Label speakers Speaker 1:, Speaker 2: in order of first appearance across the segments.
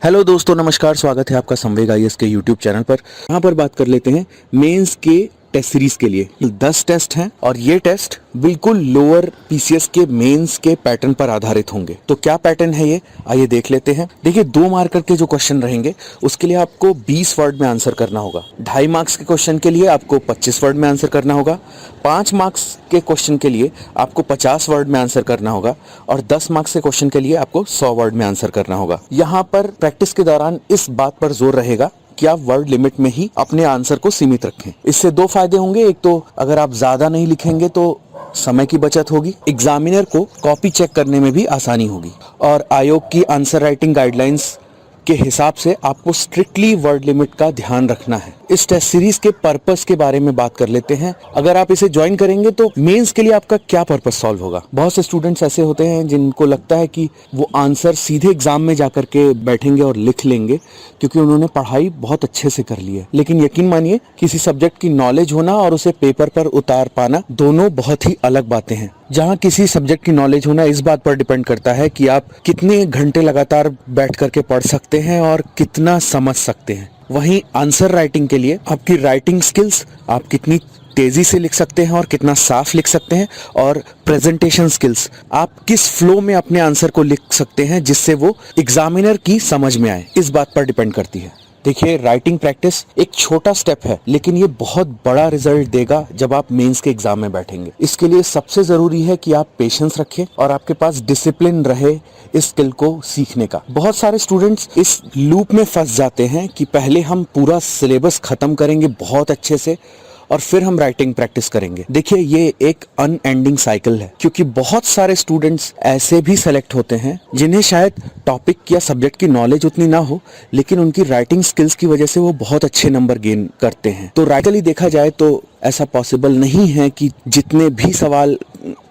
Speaker 1: Hello दोस्तों, नमस्कार। स्वागत है आपका संवेग आईएएस के यूट्यूब चैनल पर। यहाँ पर बात कर लेते हैं मेंस के टेस्ट सीरीज के लिए। 10 टेस्ट हैं और ये टेस्ट बिल्कुल लोअर पीसीएस के मेंस के पैटर्न पर आधारित होंगे। तो क्या पैटर्न है ये, आइए देख लेते हैं। देखिए, 2 मार्कर के जो क्वेश्चन रहेंगे उसके लिए आपको 20 वर्ड में आंसर करना होगा। 2.5 मार्क्स के क्वेश्चन के लिए आपको 25 वर्ड में आंसर करना होगा। 5 मार्क्स के क्वेश्चन के लिए आपको 50 वर्ड में आंसर करना होगा और 10 मार्क्स के क्वेश्चन के लिए आपको 100 वर्ड में आंसर करना होगा। यहाँ पर प्रैक्टिस के दौरान इस बात पर जोर रहेगा कि आप वर्ड लिमिट में ही अपने आंसर को सीमित रखें। इससे 2 फायदे होंगे। एक तो अगर आप ज्यादा नहीं लिखेंगे तो समय की बचत होगी, एग्जामिनर को कॉपी चेक करने में भी आसानी होगी और आयोग की आंसर राइटिंग गाइडलाइंस के हिसाब से आपको स्ट्रिक्टली वर्ड लिमिट का ध्यान रखना है। इस टेस्ट सीरीज के पर्पस के बारे में बात कर लेते हैं। अगर आप इसे ज्वाइन करेंगे तो मेंस के लिए आपका क्या पर्पस सॉल्व होगा। बहुत से स्टूडेंट्स ऐसे होते हैं जिनको लगता है कि वो आंसर सीधे एग्जाम में जाकर के बैठेंगे और लिख लेंगे क्योंकि उन्होंने पढ़ाई बहुत अच्छे से कर ली है। लेकिन यकीन मानिए, किसी सब्जेक्ट की नॉलेज होना और उसे पेपर पर उतार पाना दोनों बहुत ही अलग बातें हैं। जहाँ किसी सब्जेक्ट की नॉलेज होना इस बात पर डिपेंड करता है कि आप कितने घंटे लगातार बैठ करके पढ़ सकते हैं और कितना समझ सकते हैं। वहीं आंसर राइटिंग के लिए आपकी राइटिंग स्किल्स, आप कितनी तेजी से लिख सकते हैं और कितना साफ लिख सकते हैं, और प्रेजेंटेशन स्किल्स, आप किस फ्लो में अपने आंसर को लिख सकते हैं जिससे वो एग्जामिनर की समझ में आए, इस बात पर डिपेंड करती है। देखिए, राइटिंग प्रैक्टिस एक छोटा स्टेप है लेकिन ये बहुत बड़ा रिजल्ट देगा जब आप मेंस के एग्जाम में बैठेंगे। इसके लिए सबसे जरूरी है कि आप पेशेंस रखें और आपके पास डिसिप्लिन रहे इस स्किल को सीखने का। बहुत सारे स्टूडेंट्स इस लूप में फंस जाते हैं कि पहले हम पूरा सिलेबस खत्म करेंगे बहुत अच्छे से और फिर हम राइटिंग प्रैक्टिस करेंगे। देखिए, ये एक अनएंडिंग साइकिल है क्योंकि बहुत सारे स्टूडेंट्स ऐसे भी सेलेक्ट होते हैं जिन्हें शायद टॉपिक या सब्जेक्ट की नॉलेज उतनी ना हो लेकिन उनकी राइटिंग स्किल्स की वजह से वो बहुत अच्छे नंबर गेन करते हैं। तो राइटली देखा जाए तो ऐसा पॉसिबल नहीं है कि जितने भी सवाल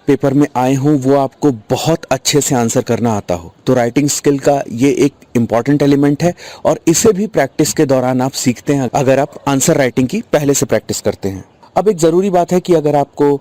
Speaker 1: पेपर में आए हों वो आपको बहुत अच्छे से आंसर करना आता हो। तो राइटिंग स्किल का ये एक इम्पॉर्टेंट एलिमेंट है और इसे भी प्रैक्टिस के दौरान आप सीखते हैं अगर आप आंसर राइटिंग की पहले से प्रैक्टिस करते हैं। अब एक ज़रूरी बात है कि अगर आपको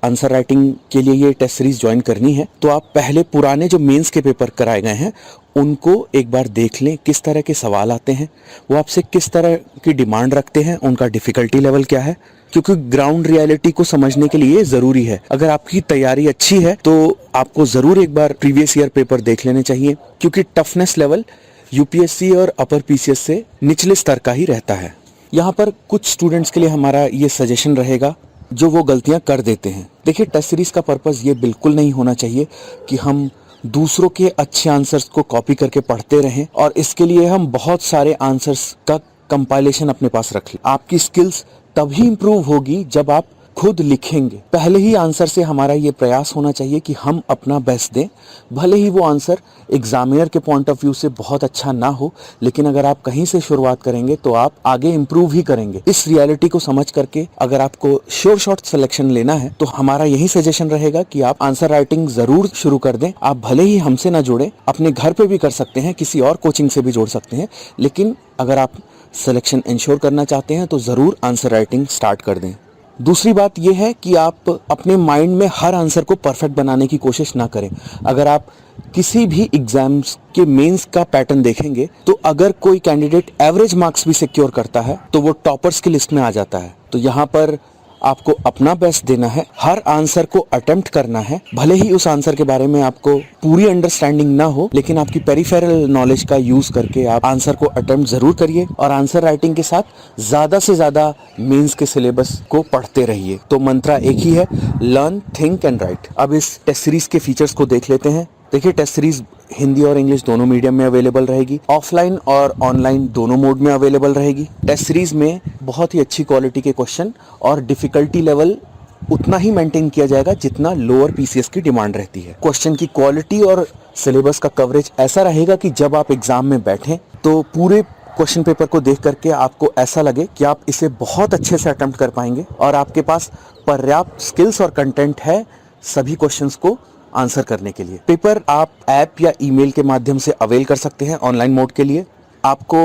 Speaker 1: आंसर राइटिंग के लिए ये टेस्ट सीरीज ज्वाइन करनी है तो आप पहले पुराने जो मेंस के पेपर कराए गए हैं उनको एक बार देख लें, किस तरह के सवाल आते हैं, वो आपसे किस तरह की डिमांड रखते हैं, उनका डिफ़िकल्टी लेवल क्या है, क्योंकि ग्राउंड रियलिटी को समझने के लिए ज़रूरी है। अगर आपकी तैयारी अच्छी है तो आपको ज़रूर एक बार प्रीवियस ईयर पेपर देख लेने चाहिए क्योंकि टफनेस लेवल यूपीएससी और अपर पीसीएस से निचले स्तर का ही रहता है। यहाँ पर कुछ स्टूडेंट्स के लिए हमारा ये सजेशन रहेगा जो वो गलतियाँ कर देते हैं। देखिए, टेस्ट सीरीज का पर्पस ये बिल्कुल नहीं होना चाहिए कि हम दूसरों के अच्छे आंसर्स को कॉपी करके पढ़ते रहें और इसके लिए हम बहुत सारे आंसर्स का कंपाइलेशन अपने पास रख लें। आपकी स्किल्स तभी इम्प्रूव होगी जब आप खुद लिखेंगे। पहले ही आंसर से हमारा ये प्रयास होना चाहिए कि हम अपना बेस्ट दें, भले ही वो आंसर एग्जामिनर के पॉइंट ऑफ व्यू से बहुत अच्छा ना हो, लेकिन अगर आप कहीं से शुरुआत करेंगे तो आप आगे इम्प्रूव ही करेंगे। इस रियलिटी को समझ करके अगर आपको श्योर शॉट सिलेक्शन लेना है तो हमारा यही सजेशन रहेगा कि आप आंसर राइटिंग जरूर शुरू कर दें। आप भले ही हमसे ना जोड़ें, अपने घर पे भी कर सकते हैं, किसी और कोचिंग से भी जोड़ सकते हैं, लेकिन अगर आप सिलेक्शन इंश्योर करना चाहते हैं तो ज़रूर आंसर राइटिंग स्टार्ट कर दें। दूसरी बात यह है कि आप अपने माइंड में हर आंसर को परफेक्ट बनाने की कोशिश ना करें। अगर आप किसी भी एग्जाम्स के मेंस का पैटर्न देखेंगे तो अगर कोई कैंडिडेट एवरेज मार्क्स भी सिक्योर करता है तो वो टॉपर्स की लिस्ट में आ जाता है। तो यहाँ पर आपको अपना बेस्ट देना है, हर आंसर को अटेम्प्ट करना है। भले ही उस आंसर के बारे में आपको पूरी अंडरस्टैंडिंग ना हो लेकिन आपकी पेरिफेरल नॉलेज का यूज करके आप आंसर को अटेम्प्ट जरूर करिए और आंसर राइटिंग के साथ ज्यादा से ज्यादा मेंस के सिलेबस को पढ़ते रहिए। तो मंत्रा एक ही है, लर्न, थिंक एंड राइट। अब इस टेस्ट सीरीज के फीचर्स को देख लेते हैं। देखिए, टेस्ट सीरीज हिंदी और इंग्लिश दोनों मीडियम में अवेलेबल रहेगी, ऑफलाइन और ऑनलाइन दोनों मोड में अवेलेबल रहेगी। टेस्ट सीरीज में बहुत ही अच्छी क्वालिटी के क्वेश्चन और डिफिकल्टी लेवल उतना ही मेंटेन किया जाएगा जितना लोअर पीसीएस की डिमांड रहती है। क्वेश्चन की क्वालिटी और सिलेबस का कवरेज ऐसा रहेगा कि जब आप एग्जाम में बैठें तो पूरे क्वेश्चन पेपर को देख करके आपको ऐसा लगे कि आप इसे बहुत अच्छे से अटेम्प्ट कर पाएंगे और आपके पास पर्याप्त स्किल्स और कंटेंट है सभी क्वेश्चंस को आंसर करने के लिए। पेपर आप ऐप या ईमेल के माध्यम से अवेल कर सकते हैं। ऑनलाइन मोड के लिए आपको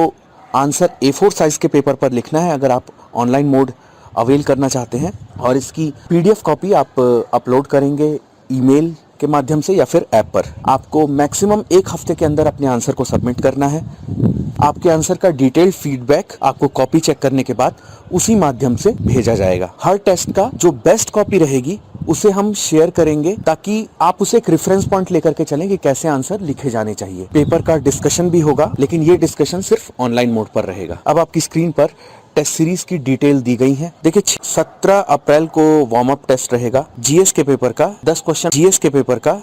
Speaker 1: आंसर A4 साइज के पेपर पर लिखना है अगर आप ऑनलाइन मोड अवेल करना चाहते हैं और इसकी PDF कॉपी आप अपलोड करेंगे ईमेल के माध्यम से या फिर ऐप पर। आपको मैक्सिमम 1 हफ्ते के अंदर अपने आंसर को सबमिट करना है। आपके आंसर का डिटेल्ड फीडबैक आपको कॉपी चेक करने के बाद उसी माध्यम से भेजा जाएगा। हर टेस्ट का जो बेस्ट कॉपी रहेगी उसे हम शेयर करेंगे ताकि आप उसे एक रेफरेंस पॉइंट लेकर के चलें कि कैसे आंसर लिखे जाने चाहिए। पेपर का डिस्कशन भी होगा, लेकिन ये डिस्कशन सिर्फ ऑनलाइन मोड पर रहेगा। अब आपकी स्क्रीन पर टेस्ट सीरीज की डिटेल दी गई है। देखिए 17 अप्रैल को वार्म अप टेस्ट रहेगा। जीएस के पेपर का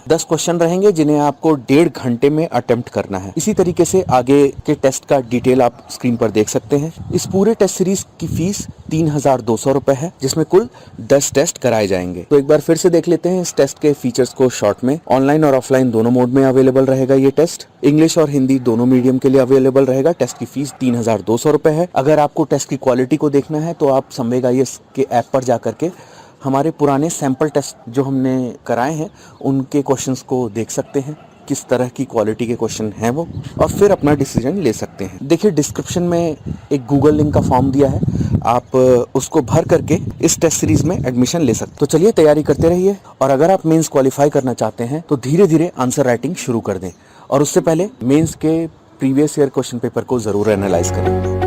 Speaker 1: 10 क्वेश्चन रहेंगे जिन्हें आपको 1.5 घंटे में अटेम्प्ट करना है। इसी तरीके से आगे के टेस्ट का डिटेल आप स्क्रीन पर देख सकते हैं। इस पूरे टेस्ट सीरीज की फीस 3,200 रुपए है, जिसमें कुल 10 टेस्ट कराए जाएंगे। तो एक बार फिर से देख लेते हैं इस टेस्ट के फीचर्स को शॉर्ट में। ऑनलाइन और ऑफलाइन दोनों मोड में अवेलेबल रहेगा ये टेस्ट। इंग्लिश और हिंदी दोनों मीडियम के लिए अवेलेबल रहेगा। टेस्ट की फीस 3,200 रुपए है। अगर आपको टेस्ट की क्वालिटी को देखना है तो आप संवेग IAS के ऐप पर जाकर के हमारे पुराने सैंपल टेस्ट जो हमने कराए हैं उनके क्वेश्चंस को देख सकते हैं, किस तरह की क्वालिटी के क्वेश्चन हैं वो, और फिर अपना डिसीजन ले सकते हैं। देखिए डिस्क्रिप्शन में एक गूगल लिंक का फॉर्म दिया है, आप उसको भर करके इस टेस्ट सीरीज में एडमिशन ले सकते हैं। तो चलिए तैयारी करते रहिए, और अगर आप मेंस क्वालिफाई करना चाहते हैं तो धीरे धीरे आंसर राइटिंग शुरू कर दें, और उससे पहले मेंस के प्रीवियस ईयर क्वेश्चन पेपर को जरूर एनालाइज करें।